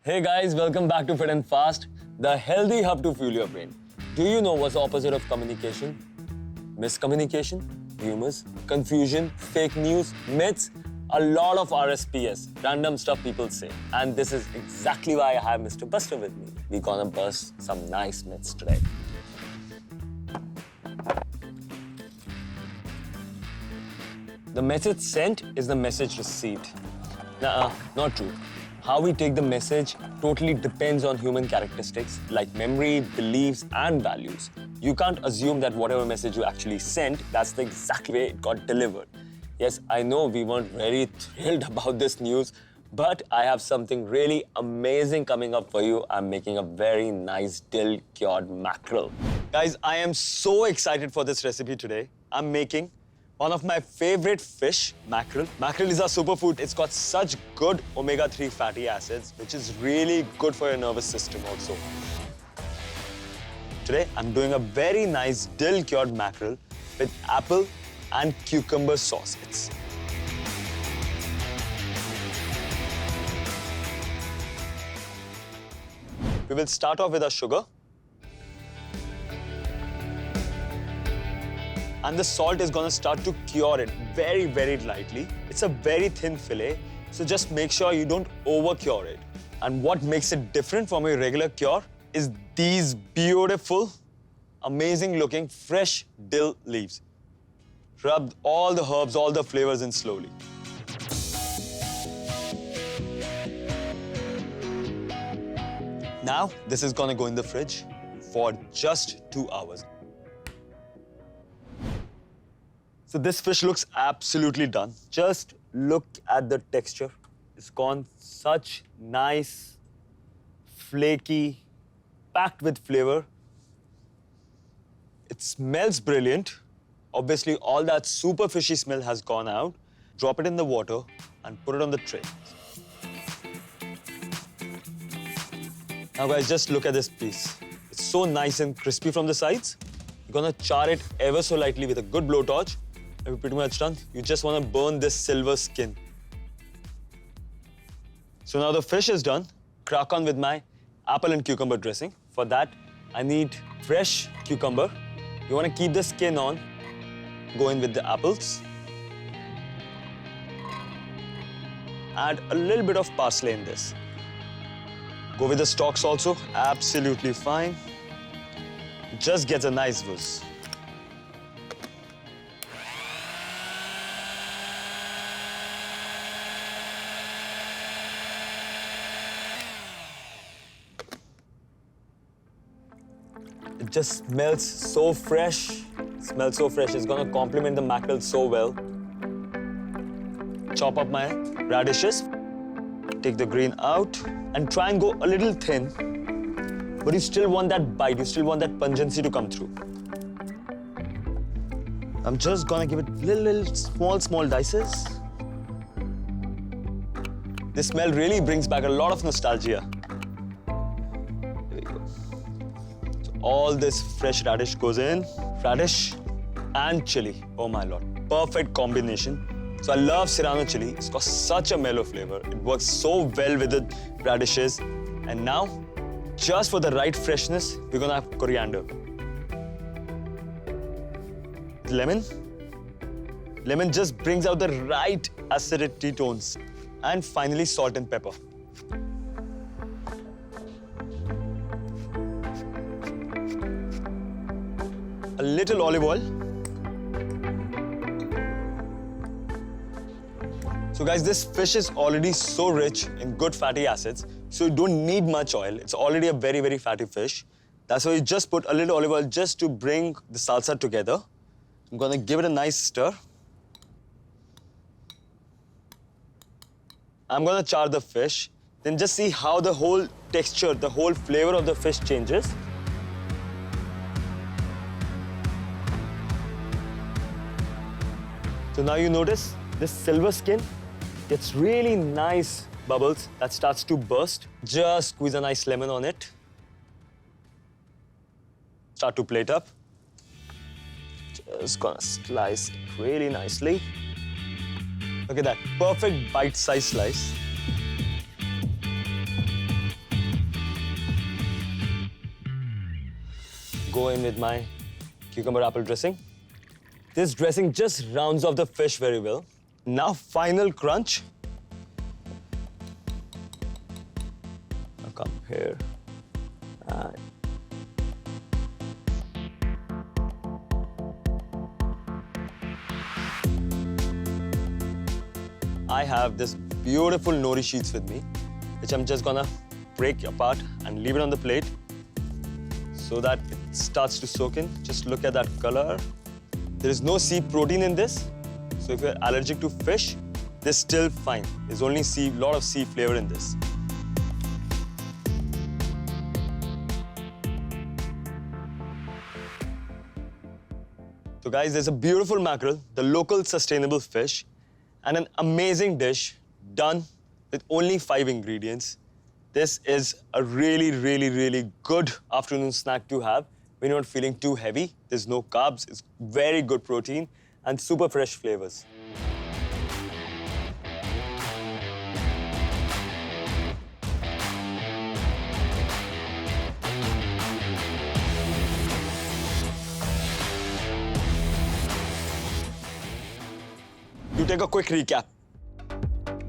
Hey guys, welcome back to Fit and Fast, the healthy hub to fuel your brain. Do you know what's the opposite of communication? Miscommunication, rumors, confusion, fake news, myths, a lot of RSPS, random stuff people say. And this is exactly why I have Mr. Buster with me. We're gonna bust some nice myths today. The message sent is the message received. Nuh-uh, not true. How we take the message totally depends on human characteristics like memory, beliefs, and values. You can't assume that whatever message you actually sent, that's the exact way it got delivered. Yes, I know we weren't very thrilled about this news, but I have something really amazing coming up for you. I'm making a very nice dill-cured mackerel. Guys, I am so excited for this recipe today. I'm making one of my favorite fish, mackerel. Mackerel is a superfood. It's got such good omega-3 fatty acids, which is really good for your nervous system also. Today, I'm doing a very nice dill-cured mackerel with apple and cucumber sauce. We will start off with our sugar. And the salt is gonna start to cure it very, very lightly. It's a very thin fillet, so just make sure you don't over-cure it. And what makes it different from a regular cure is these beautiful, amazing-looking fresh dill leaves. Rub all the herbs, all the flavors in slowly. Now, this is gonna go in the fridge for just 2 hours. So this fish looks absolutely done. Just look at the texture. It's gone such nice, flaky, packed with flavor. It smells brilliant. Obviously, all that super fishy smell has gone out. Drop it in the water and put it on the tray. Now guys, just look at this piece. It's so nice and crispy from the sides. You're gonna char it ever so lightly with a good blowtorch. And we're pretty much done. You just want to burn this silver skin. So now the fish is done. Crack on with my apple and cucumber dressing. For that, I need fresh cucumber. You want to keep the skin on. Go in with the apples. Add a little bit of parsley in this. Go with the stalks also. Absolutely fine. Just gets a nice whiz. It just smells so fresh. Smells so fresh. It's gonna complement the mackerel so well. Chop up my radishes. Take the green out and try and go a little thin. But you still want that bite. You still want that pungency to come through. I'm just gonna give it little small dices. This smell really brings back a lot of nostalgia. All this fresh radish goes in. Radish and chili. Oh my lord. Perfect combination. So I love Serrano chili. It's got such a mellow flavor. It works so well with the radishes. And now, just for the right freshness, we're gonna have coriander. Lemon. Lemon just brings out the right acidity tones. And finally, salt and pepper. A little olive oil. So guys, this fish is already so rich in good fatty acids, so you don't need much oil. It's already a very, very fatty fish. That's why you just put a little olive oil just to bring the salsa together. I'm gonna give it a nice stir. I'm gonna char the fish. Then just see how the whole texture, the whole flavor of the fish changes. So now you notice this silver skin gets really nice bubbles that starts to burst. Just squeeze a nice lemon on it. Start to plate up. Just gonna slice it really nicely. Look at that, perfect bite-sized slice. go in with my cucumber apple dressing. This dressing just rounds off the fish very well. Now, final crunch. Now come here. And I have this beautiful nori sheets with me, which I'm just gonna break apart and leave it on the plate so that it starts to soak in. Just look at that color. There is no sea protein in this, so if you're allergic to fish, this is still fine. There's only lot of sea flavor in this. So guys, there's a beautiful mackerel, the local sustainable fish, and an amazing dish done with only 5 ingredients. This is a really, really, really good afternoon snack to have when you're not feeling too heavy. There's no carbs, it's very good protein and super fresh flavors. To take a quick recap.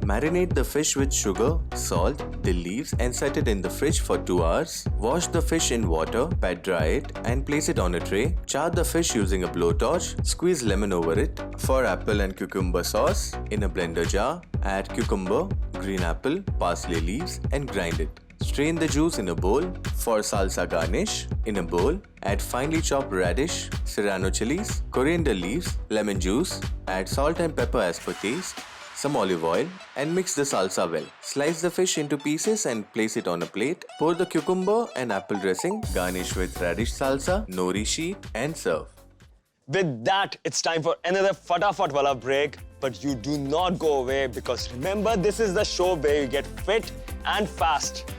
Marinate the fish with sugar, salt, dill leaves and set it in the fridge for 2 hours. Wash the fish in water, pat dry it and place it on a tray. Char the fish using a blowtorch. Squeeze lemon over it. For apple and cucumber sauce, in a blender jar, add cucumber, green apple, parsley leaves and grind it. Strain the juice in a bowl. For salsa garnish, in a bowl, add finely chopped radish, serrano chilies, coriander leaves, lemon juice, add salt and pepper as per taste, some olive oil and mix the salsa well. Slice the fish into pieces and place it on a plate. Pour the cucumber and apple dressing, garnish with radish salsa, nori sheet and serve. With that, it's time for another Fatafat Wala break. But you do not go away because remember, this is the show where you get fit and fast.